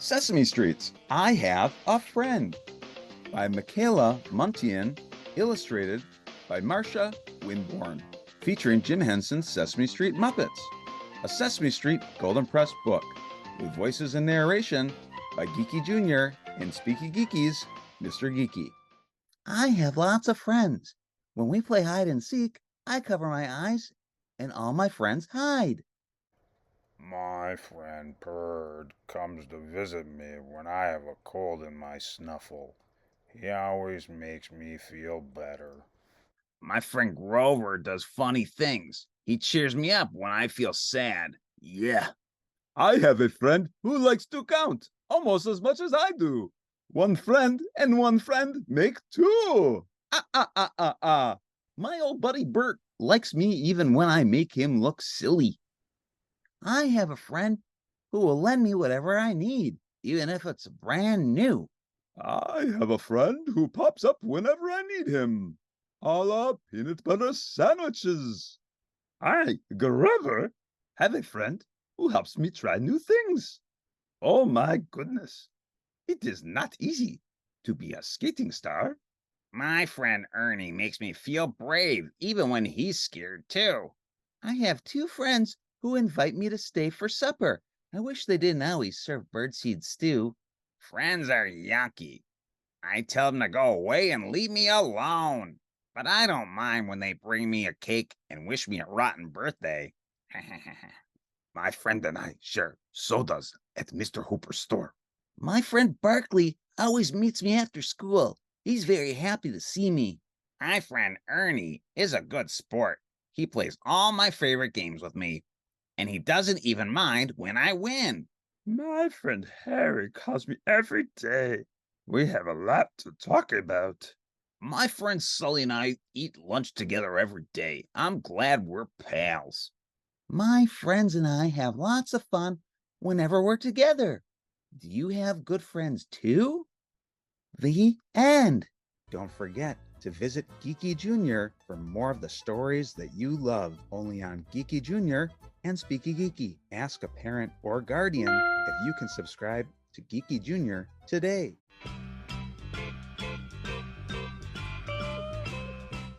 Sesame Street's I Have a Friend by Michaela Muntean, illustrated by Marsha Winborn, featuring Jim Henson's Sesame Street Muppets, a Sesame Street Golden Press book, with voices and narration by GeekyJr. and SpeekyGeeky's Mr. Geeky. I have lots of friends. When we play hide and seek, I cover my eyes and all my friends hide. My friend Bird comes to visit me when I have a cold in my snuffle. He always makes me feel better. My friend Grover does funny things. He cheers me up when I feel sad. Yeah. I have a friend who likes to count almost as much as I do. One friend and one friend make two. My old buddy Bert likes me even when I make him look silly. I have a friend who will lend me whatever I need, even if it's brand new. I have a friend who pops up whenever I need him. A la peanut butter sandwiches. I, Grover, have a friend who helps me try new things. Oh my goodness, it is not easy to be a skating star. My friend Ernie makes me feel brave even when he's scared too. I have two friends who invite me to stay for supper. I wish they didn't always serve birdseed stew. Friends are yucky. I tell them to go away and leave me alone. But I don't mind when they bring me a cake and wish me a rotten birthday. My friend and I share sodas at Mr. Hooper's store. My friend Barkley always meets me after school. He's very happy to see me. My friend Ernie is a good sport. He plays all my favorite games with me, and he doesn't even mind when I win. My friend Harry calls me every day. We have a lot to talk about. My friend Sully and I eat lunch together every day. I'm glad we're pals. My friends and I have lots of fun whenever we're together. Do you have good friends too? The end. Don't forget to visit GeekyJr. for more of the stories that you love, only on GeekyJr. and SpeekyGeeky. Ask a parent or guardian if you can subscribe to GeekyJr. today.